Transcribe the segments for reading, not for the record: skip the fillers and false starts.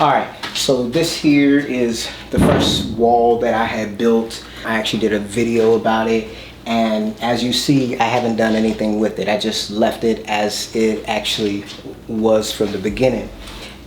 Alright, so this here is the first wall that I had built. I actually did a video about it, and as you see, I haven't done anything with it. I just left it as it actually was from the beginning.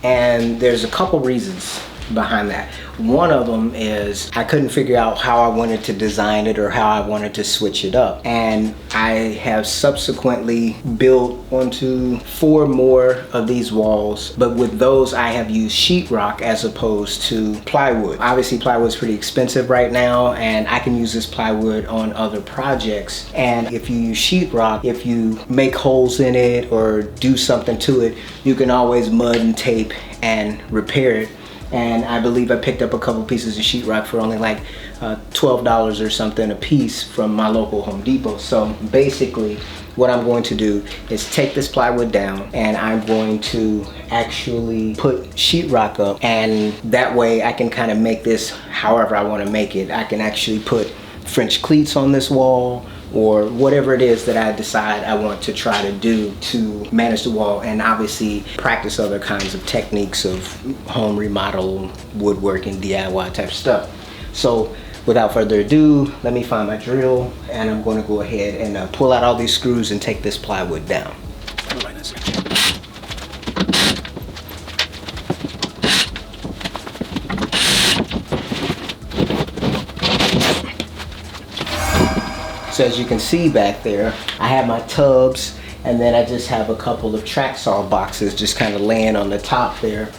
And there's a couple reasons behind that. One of them is I couldn't figure out how I wanted to design it or how I wanted to switch it up. And I have subsequently built 4 more of these walls, but with those I have used sheetrock as opposed to plywood. Obviously plywood's pretty expensive right now, and I can use this plywood on other projects. And if you use sheetrock, if you make holes in it or do something to it, you can always mud and tape and repair it. And I believe I picked up a couple pieces of sheetrock for only like $12 or something a piece from my local Home Depot. So basically what I'm going to do is take this plywood down, and I'm going to actually put sheetrock up, and that way I can kind of make this however I want to make it. I can actually put French cleats on this wall, or whatever it is that I decide I want to try to do to manage the wall, and obviously practice other kinds of techniques of home remodel, woodworking, DIY type stuff. So without further ado, let me find my drill, and I'm going to go ahead and pull out all these screws and take this plywood down. So as you can see back there, I have my tubs, and then I just have a couple of track saw boxes just kind of laying on the top there.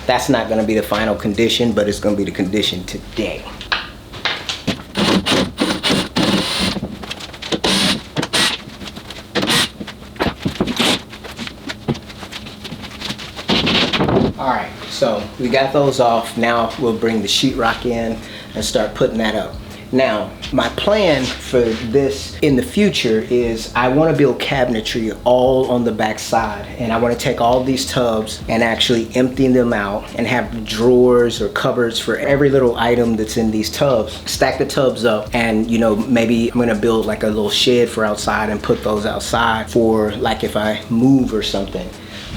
That's not going to be the final condition, but it's going to be the condition today. Alright, so we got those off. Now we'll bring the sheetrock in and start putting that up. Now, my plan for this in the future is I want to build cabinetry all on the back side, and I want to take all these tubs and actually empty them out and have drawers or cupboards for every little item that's in these tubs. Stack the tubs up, and you know, maybe I'm going to build like a little shed for outside and put those outside for like if I move or something.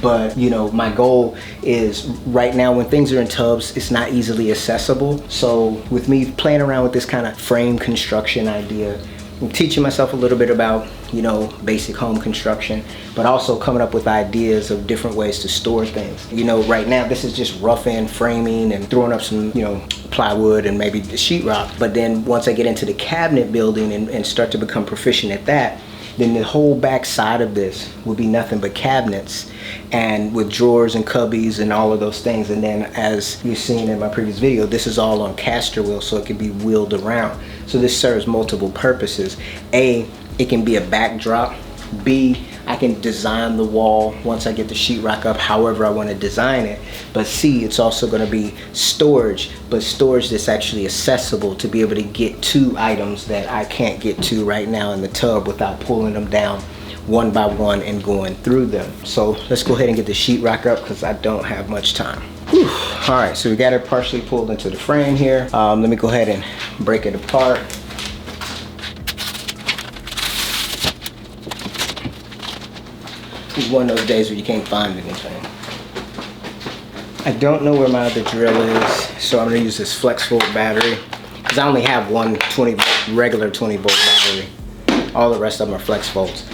But you know, my goal is right now when things are in tubs, it's not easily accessible. So with me playing around with this kind of frame construction idea, I'm teaching myself a little bit about, you know, basic home construction, but also coming up with ideas of different ways to store things. You know, right now this is just rough end framing and throwing up some, you know, plywood and maybe the sheetrock. But then once I get into the cabinet building and start to become proficient at that, then the whole back side of this will be nothing but cabinets, and with drawers and cubbies and all of those things. And then as you've seen in my previous video, this is all on caster wheel, so it can be wheeled around. So this serves multiple purposes. A, it can be a backdrop. B, I can design the wall once I get the sheetrock up however I want to design it. But C, it's also going to be storage, but storage that's actually accessible to be able to get to items that I can't get to right now in the tub without pulling them down one by one and going through them. So let's go ahead and get the sheetrock up because I don't have much time. Whew. All right, so we got it partially pulled into the frame here. Let me go ahead and break it apart. It's one of those days where you can't find anything. I don't know where my other drill is, so I'm gonna use this flex volt battery because I only have one regular 20 volt battery. All the rest of them are flex volts.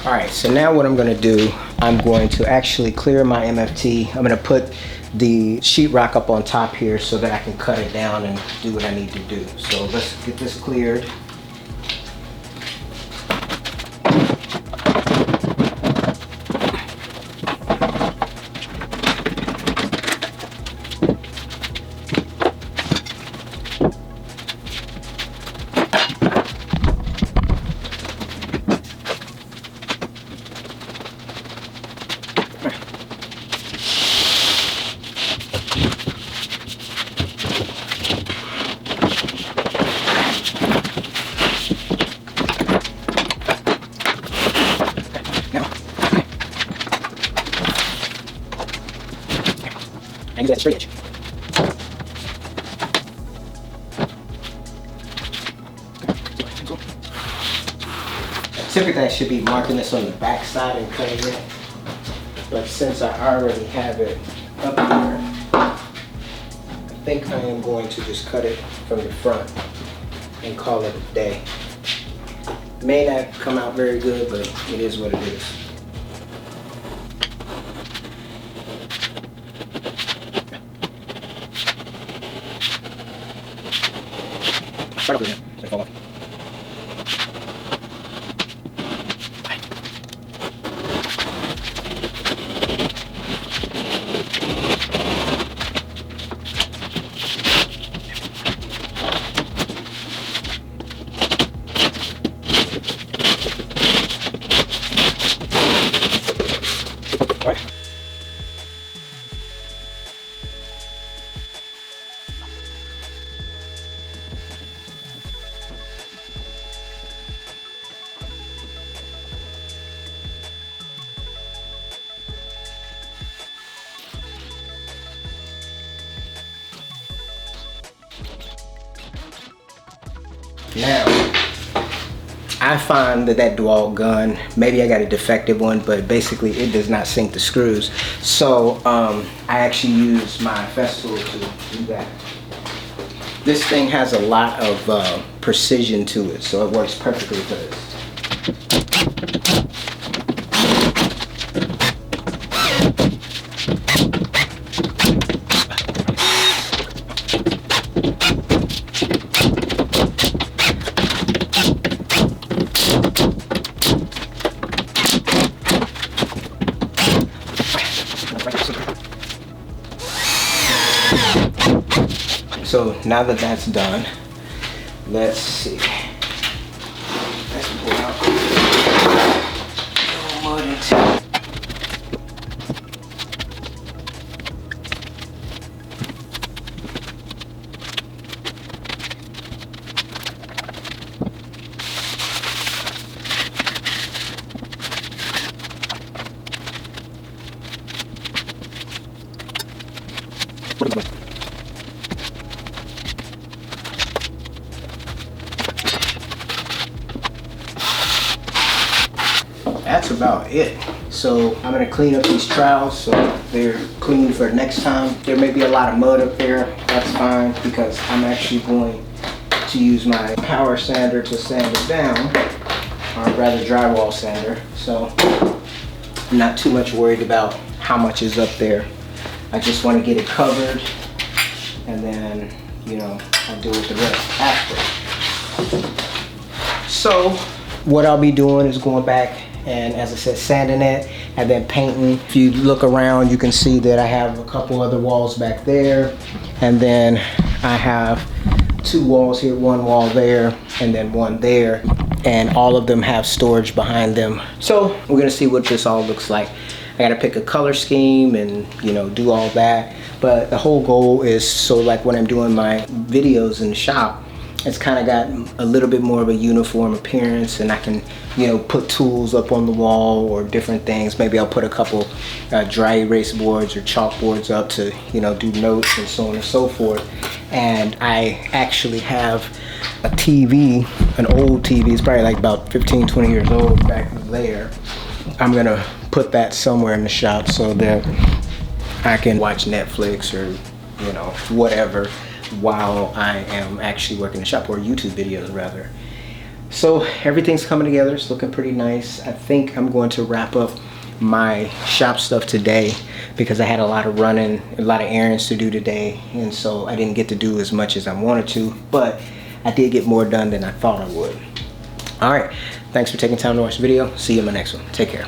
Alright, so now what I'm going to do, I'm going to actually clear my MFT. I'm going to put the sheetrock up on top here so that I can cut it down and do what I need to do. So let's get this cleared. and use that as a straight edge. Typically I should be marking this on the back side and cutting it, but since I already have it up here, I think I am going to just cut it from the front and call it a day. May not come out very good, but it is what it is. Right over there, so it fall off. Now, I find that Drywall gun, maybe I got a defective one, but basically it does not sink the screws. So I actually use my Festool to do that. This thing has a lot of precision to it, so it works perfectly for this. So now that that's done, let's see. Let's pull out a little mud into it. That's about it. So I'm gonna clean up these trowels so they're clean for next time. There may be a lot of mud up there. That's fine because I'm actually going to use my power sander to sand it down, or rather drywall sander. So I'm not too much worried about how much is up there. I just want to get it covered, and then, you know, I'll deal with the rest after. So what I'll be doing is going back and, as I said, sanding it and then painting. If you look around, you can see that I have a couple other walls back there, and then I have two walls here, one wall there and then one there, and all of them have storage behind them. So we're gonna see what this all looks like. I gotta pick a color scheme and, you know, do all that, but the whole goal is so, like, when I'm doing my videos in the shop, it's kind of got a little bit more of a uniform appearance, and I can, you know, put tools up on the wall or different things. Maybe I'll put a couple dry erase boards or chalkboards up to, you know, do notes and so on and so forth. And I actually have a TV, an old TV, it's probably like about 15, 20 years old back there. I'm gonna put that somewhere in the shop so that I can watch Netflix or, you know, whatever, while I am actually working the shop, or YouTube videos rather. So everything's coming together, it's looking pretty nice. I think I'm going to wrap up my shop stuff today because I had a lot of running, a lot of errands to do today, and so I didn't get to do as much as I wanted to, but I did get more done than I thought I would. All right, thanks for taking time to watch the video. See you in my next one. Take care.